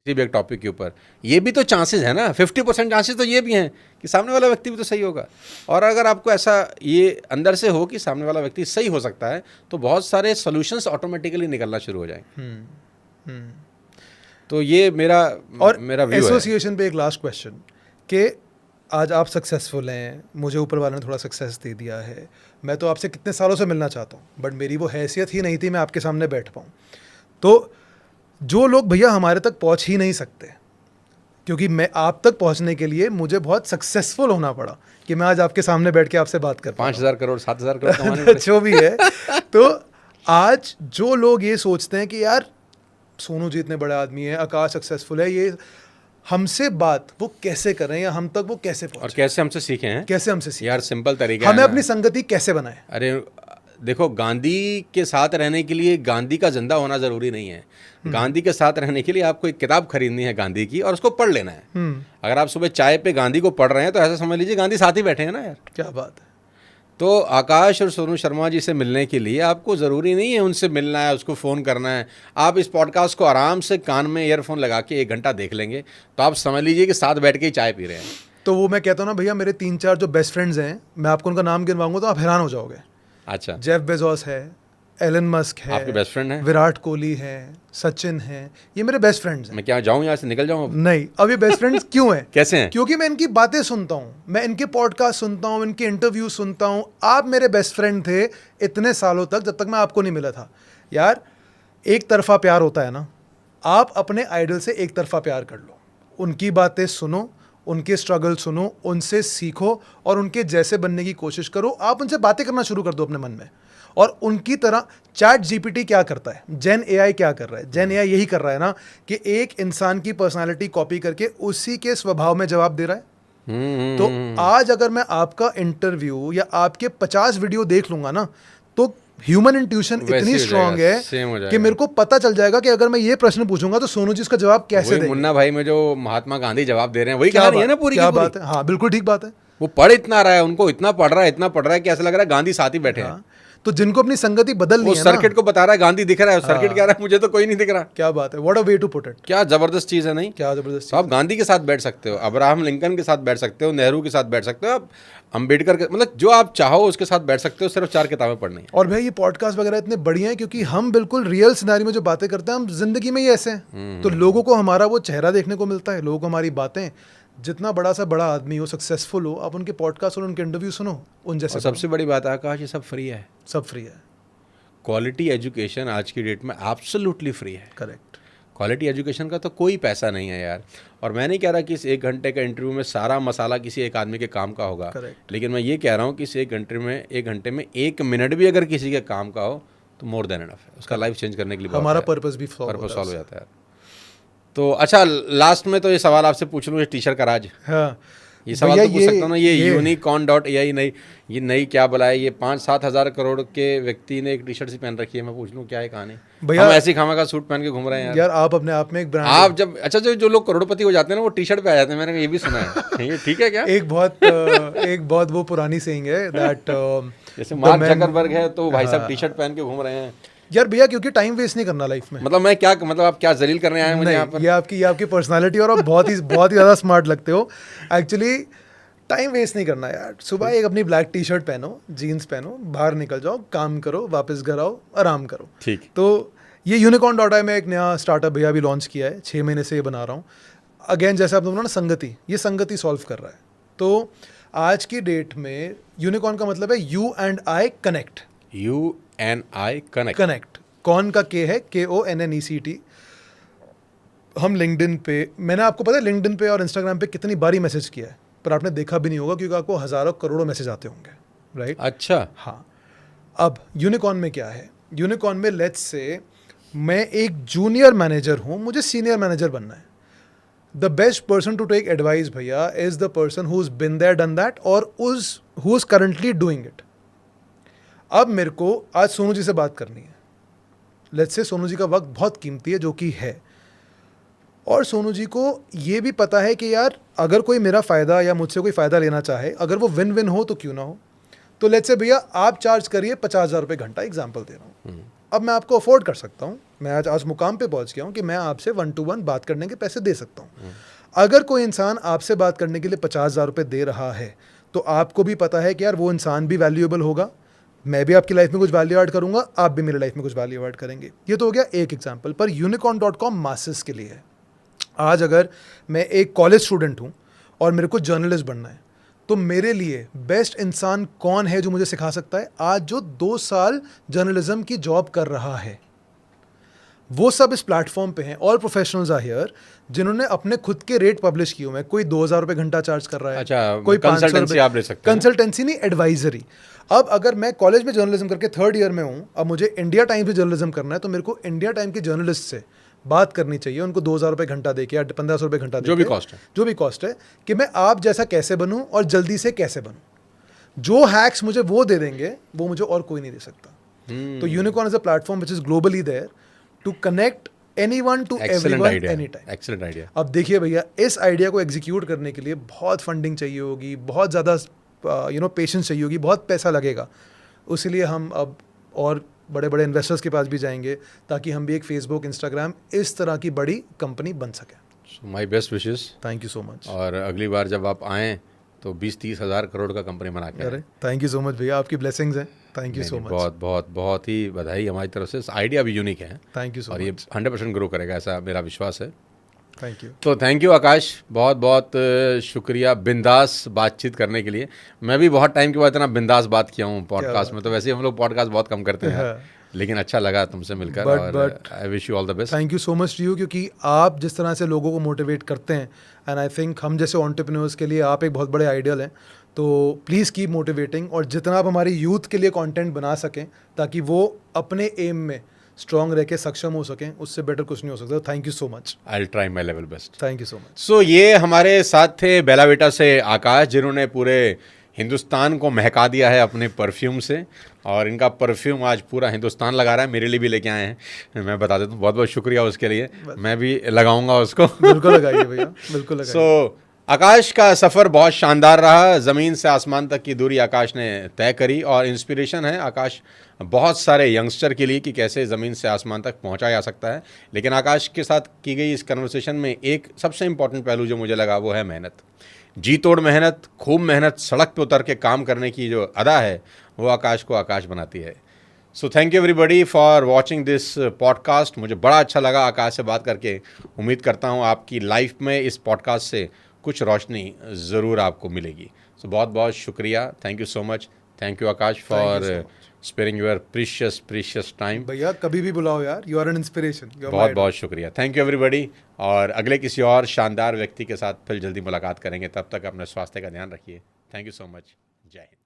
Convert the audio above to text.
किसी भी एक टॉपिक के ऊपर, ये भी तो चांसेस है ना, 50% चांसेस तो ये भी हैं कि सामने वाला व्यक्ति भी तो सही होगा। और अगर आपको ऐसा ये अंदर से हो कि सामने वाला व्यक्ति सही हो सकता है, तो बहुत सारे सॉल्यूशंस ऑटोमेटिकली निकलना शुरू हो जाएंगे। तो ये मेरा व्यू है। एसोसिएशन पे एक लास्ट क्वेश्चन कि आज आप सक्सेसफुल हैं, मुझे ऊपर वाले ने थोड़ा सक्सेस दे दिया है, मैं तो आपसे कितने सालों से मिलना चाहता हूँ, बट मेरी वो हैसियत ही नहीं थी मैं आपके सामने बैठ पाऊँ। तो जो लोग भैया हमारे तक पहुँच ही नहीं सकते, क्योंकि मैं आप तक पहुँचने के लिए मुझे बहुत सक्सेसफुल होना पड़ा कि मैं आज आपके सामने बैठ के आपसे बात कर 5,000 करोड़ 7,000 करोड़ कमाने जो भी है। तो आज जो लोग ये सोचते हैं कि यार सोनू जी इतने बड़े आदमी है, आकाश सक्सेसफुल है, ये हमसे बात वो कैसे करें या हम तक वो कैसे पहुंचे और कैसे हमसे सीखे हैं, कैसे हमसे सीखे यार सिंपल तरीका हमें है अपनी संगति कैसे बनाए। अरे देखो, गांधी के साथ रहने के लिए गांधी का जिंदा होना जरूरी नहीं है। गांधी के साथ रहने के लिए आपको एक किताब खरीदनी है गांधी की और उसको पढ़ लेना है। अगर आप सुबह चाय पे गांधी को पढ़ रहे हैं तो ऐसा समझ लीजिए गांधी साथ ही बैठे हैं ना यार। क्या बात है। तो आकाश और सोनू शर्मा जी से मिलने के लिए आपको ज़रूरी नहीं है उनसे मिलना है, उसको फ़ोन करना है। आप इस पॉडकास्ट को आराम से कान में ईयरफोन लगा के 1 घंटा देख लेंगे तो आप समझ लीजिए कि साथ बैठ के ही चाय पी रहे हैं। तो वो मैं कहता हूँ ना भैया, मेरे 3-4 जो बेस्ट फ्रेंड्स हैं, मैं आपको उनका नाम गिनवाऊंगा तो आप हैरान हो जाओगे। अच्छा, जेफ बेजोस है, एलन मस्क है, आपके बेस्ट फ्रेंड हैं? विराट कोहली है, सचिन है, ये मेरे बेस्ट फ्रेंड्स हैं। मैं क्या जाऊँ यहाँ से, निकल जाऊँ अब? नहीं, अब ये बेस्ट फ्रेंड्स क्यों हैं? कैसे हैं? क्योंकि मैं इनकी बातें सुनता हूँ, मैं इनके पॉडकास्ट सुनता हूँ, इनके इंटरव्यू सुनता हूँ। आप मेरे बेस्ट फ्रेंड थे इतने सालों तक, जब तक मैं आपको नहीं मिला था। यार एक तरफा प्यार होता है ना, आप अपने आइडल से एक तरफा प्यार कर लो, उनकी बातें सुनो, उनके स्ट्रगल सुनो, उनसे सीखो और उनके जैसे बनने की कोशिश करो। आप उनसे बातें करना शुरू कर दो अपने मन में, और उनकी तरह चैट जीपीटी क्या करता है, जेन एआई क्या कर रहा है, जेन एआई यही कर रहा है ना कि एक इंसान की पर्सनालिटी कॉपी करके उसी के स्वभाव में जवाब दे रहा है। तो आज अगर मैं आपका इंटरव्यू या आपके 50 वीडियो देख लूंगा ना, तो ह्यूमन इंट्यूशन इतनी स्ट्रांग है कि मेरे को पता चल जाएगा कि अगर मैं ये प्रश्न पूछूंगा तो सोनू जी इसका जवाब कैसे देंगे। मुन्ना भाई में जो महात्मा गांधी जवाब दे रहे हैं वही कहानी है ना पूरी। क्या बात है। हाँ बिल्कुल ठीक बात है। वो पढ़ इतना रहा है, उनको इतना पढ़ रहा है कि ऐसा लग रहा है गांधी साथ ही बैठे हैं। तो जिनको अपनी संगति बदलनी है ना, सर्किट को बता रहा है गांधी दिख रहा है, सर्किट कह रहा है मुझे तो कोई नहीं दिख रहा। क्या बात है, what a way to put it. क्या जबरदस्त चीज है, नहीं? क्या जबरदस्त। तो आप गांधी के साथ बैठ सकते हो, अब्राहम लिंकन के साथ बैठ सकते हो, नेहरू के साथ बैठ सकते हो, आप अम्बेडकर के, मतलब जो आप चाहो उसके साथ बैठ सकते हो, सिर्फ 4 किताबें पढ़नी है। और भाई ये पॉडकास्ट वगैरह इतने बढ़िया हैं क्योंकि हम बिल्कुल रियल सिनेरियो में जो बातें करते हैं, हम जिंदगी में ही ऐसे हैं। तो लोगों को हमारा वो चेहरा देखने को मिलता है, लोगों को हमारी बातें, जितना बड़ा सा बड़ा आदमी हो, सक्सेसफुल हो, आप उनके पॉडकास्ट और उनके इंटरव्यू सुनो, उन जैसे। सबसे बड़ी बात है आकाश, ये सब फ्री है, सब फ्री है। क्वालिटी एजुकेशन आज की डेट में एब्सोल्युटली फ्री है। करेक्ट। क्वालिटी एजुकेशन का तो कोई पैसा नहीं है यार। और मैं नहीं कह रहा कि इस 1 घंटे का इंटरव्यू में सारा मसाला किसी एक आदमी के काम का होगा। Correct. लेकिन मैं ये कह रहा हूँ कि इस 1 घंटे में 1 मिनट भी अगर किसी के काम का हो तो मोर देन इनफ है, उसका लाइफ चेंज करने के लिए हमारा पर्पस भी सॉल्व हो जाता है। तो अच्छा, लास्ट में तो ये सवाल आपसे पूछ लूँ, ये टी शर्ट का राज। हाँ, ये सवाल तो पूछ सकता हूँ ना, ये unicorn.ai नई क्या बुलाए, ये 5-7 हज़ार करोड़ के व्यक्ति ने एक टी शर्ट सी पहन रखी है, मैं पूछ लूँ क्या है कहानी? भैया हम ऐसी खामा का सूट पहन के घूम रहे हैं यार। आप अपने आप में एक ब्रांड, आप जब अच्छा जो लोग करोड़पति हो जाते हैं ना वो टी शर्ट पे आ जाते हैं, मैंने ये भी सुना है। ये ठीक है क्या? एक बहुत वो पुरानी सेइंग है दैट जैसे मार्क जकरबर्ग है तो भाई साहब टी शर्ट पहन के घूम रहे हैं यार। भैया क्योंकि टाइम वेस्ट नहीं करना लाइफ में। मतलब मैं क्या, मतलब आप क्या जलील करने आए हैं मुझे यहाँ पर? ये आपकी पर्सनालिटी और आप बहुत ही ज़्यादा स्मार्ट लगते हो। एक्चुअली टाइम वेस्ट नहीं करना यार। सुबह एक अपनी ब्लैक टी शर्ट पहनो, जीन्स पहनो, बाहर निकल जाओ, काम करो, वापस घर आओ, आराम करो। ठीक। तो ये unicorn.ai में एक नया स्टार्टअप भैया अभी लॉन्च किया है, 6 महीने से ये बना रहा हूँ। अगेन जैसे आप बोला ना, संगति, ये संगति सॉल्व कर रहा है। तो आज की डेट में यूनिकॉर्न का मतलब है you and I connect. You and I connect. कौन का के है, KONNECT। हम लिंक्डइन पे, मैंने आपको पता है लिंक्डइन पे और इंस्टाग्राम पे कितनी बारी मैसेज किया है, पर आपने देखा भी नहीं होगा क्योंकि आपको हज़ारों करोड़ों मैसेज आते होंगे, राइट? अच्छा। हाँ। अब यूनिकॉर्न में क्या है, यूनिकॉर्न में लेट्स से मैं एक जूनियर मैनेजर हूँ, मुझे सीनियर मैनेजर बनना है। The best person to take advice भैया is the person who is been there done that और who is currently doing it. अब मेरे को आज सोनू जी से बात करनी है, लेट्स से सोनू जी का वक्त बहुत कीमती है, जो कि है, और सोनू जी को ये भी पता है कि यार अगर कोई मेरा फ़ायदा या मुझसे कोई फ़ायदा लेना चाहे, अगर वो विन विन हो तो क्यों ना हो। तो लेट्स से भैया आप चार्ज करिए 50,000 रुपये घंटा, एग्जाम्पल दे रहा हूँ। अब मैं आपको अफोर्ड कर सकता हूँ मैं आज मुकाम पे पहुंच गया हूँ कि मैं आपसे 1-to-1 बात करने के पैसे दे सकता हूँ। अगर कोई इंसान आपसे बात करने के लिए 50,000 रुपये दे रहा है तो आपको भी पता है कि यार वो इंसान भी वैल्यूएबल होगा, मैं भी आपकी लाइफ में कुछ वैल्यू ऐड करूंगा, आप भी मेरी लाइफ में कुछ वैल्यू ऐड करेंगे। ये तो हो गया एक एग्जाम्पल, पर unicorn.com मासेस के लिए है। आज अगर मैं एक कॉलेज स्टूडेंट हूँ और मेरे को जर्नलिस्ट बनना है तो मेरे लिए बेस्ट इंसान कौन है जो मुझे सिखा सकता है? आज जो 2 साल जर्नलिज्म की जॉब कर रहा है, वो सब इस प्लेटफॉर्म पे हैं। ऑल प्रोफेशनल्स आर हियर जिन्होंने अपने खुद के रेट पब्लिश किए हुए हैं। कोई 2,000 रुपये घंटा चार्ज कर रहा है, अच्छा, कोई 500 कंसल्टेंसी आप ले सकते हैं। कंसल्टेंसी नहीं, एडवाइजरी। अब अगर मैं कॉलेज में जर्नलिज्म करके 3rd ईयर में हूँ, अब मुझे इंडिया टाइम्स में जर्नलिज्म करना है, तो मेरे को इंडिया टाइम के जर्नलिस्ट से बात करनी चाहिए, उनको 2,000 रुपये घंटा देके या 1,500 रुपये घंटा देके, जो भी कॉस्ट है, कि मैं आप जैसा कैसे बनूँ और जल्दी से कैसे बनूँ। जो हैक्स मुझे वो दे देंगे, वो मुझे और कोई नहीं दे सकता। तो unicorn is a platform which is globally there to connect anyone to everyone anytime। Excellent idea. अब देखिए भैया, इस आइडिया को एग्जीक्यूट करने के लिए बहुत फंडिंग चाहिए होगी, बहुत ज़्यादा पेशेंस चाहिए होगी, बहुत पैसा लगेगा। उसीलिए हम अब और बड़े बड़े इन्वेस्टर्स के पास भी जाएंगे ताकि हम भी एक फेसबुक, इंस्टाग्राम, इस तरह की बड़ी कंपनी बन सकें। My best wishes. Thank you so much. और अगली बार जब आप आएँ तो 20-30 हज़ार करोड़ का कंपनी बना के। अरे थैंक यू सो मच भैया, आपकी ब्लेसिंग्स हैं। Thank you so much. बहुत बहुत बहुत ही बधाई हमारी तरफ से। आइडिया भी यूनिक है। थैंक यू सो और ये 100% ग्रो करेगा, ऐसा मेरा विश्वास है। Thank you. तो थैंक यू आकाश, बहुत बहुत शुक्रिया बिंदास बातचीत करने के लिए। मैं भी बहुत टाइम के बाद इतना बिंदास बात किया हूँ पॉडकास्ट में। तो वैसे ही हम लोग पॉडकास्ट बहुत कम करते हैं, लेकिन अच्छा लगा तुमसे मिलकर। और I wish you all the best. Thank you so much to you, क्योंकि आप जिस तरह से लोगों को मोटिवेट करते हैं, एंड आई थिंक हम जैसे एंटरप्रेन्योर्स के लिए आप एक बहुत बड़े आइडियल हैं। तो प्लीज़ कीप मोटिवेटिंग, और जितना आप हमारी यूथ के लिए कंटेंट बना सकें ताकि वो अपने एम में स्ट्रॉन्ग रह के सक्षम हो सकें, उससे बेटर कुछ नहीं हो सकता। Thank you so much. I will try my level best. Thank you so much. So ये हमारे साथ थे बेला बेटा से आकाश, जिन्होंने पूरे हिंदुस्तान को महका दिया है अपने परफ्यूम से। और इनका परफ्यूम आज पूरा हिंदुस्तान लगा रहा है, मेरे लिए भी लेके आए हैं। मैं बता देता हूँ, बहुत बहुत शुक्रिया उसके लिए। मैं भी लगाऊंगा उसको। बिल्कुल लगाइए भैया, बिल्कुल लगाइए। सो आकाश का सफ़र बहुत शानदार रहा। ज़मीन से आसमान तक की दूरी आकाश ने तय करी, और इंस्पिरेशन है आकाश बहुत सारे यंगस्टर के लिए कि कैसे ज़मीन से आसमान तक पहुंचा जा सकता है। लेकिन आकाश के साथ की गई इस कन्वर्सेशन में एक सबसे इम्पॉर्टेंट पहलू जो मुझे लगा वो है मेहनत। जी तोड़ मेहनत, खूब मेहनत, सड़क पे उतर के काम करने की जो अदा है वो आकाश को आकाश बनाती है। So thank you everybody for watching this podcast. मुझे बड़ा अच्छा लगा आकाश से बात करके। उम्मीद करता हूँ आपकी लाइफ में इस पॉडकास्ट से कुछ रोशनी ज़रूर आपको मिलेगी। सो बहुत बहुत शुक्रिया। Thank you so much. Thank you Akash for sparing your precious time. भैया कभी भी बुलाओ यार, यू आर एन इंस्पिरेशन। बहुत बहुत शुक्रिया। Thank you everybody. और अगले किसी और शानदार व्यक्ति के साथ फिर जल्दी मुलाकात करेंगे। तब तक अपने स्वास्थ्य का ध्यान रखिए। Thank you so much. जय हिंद।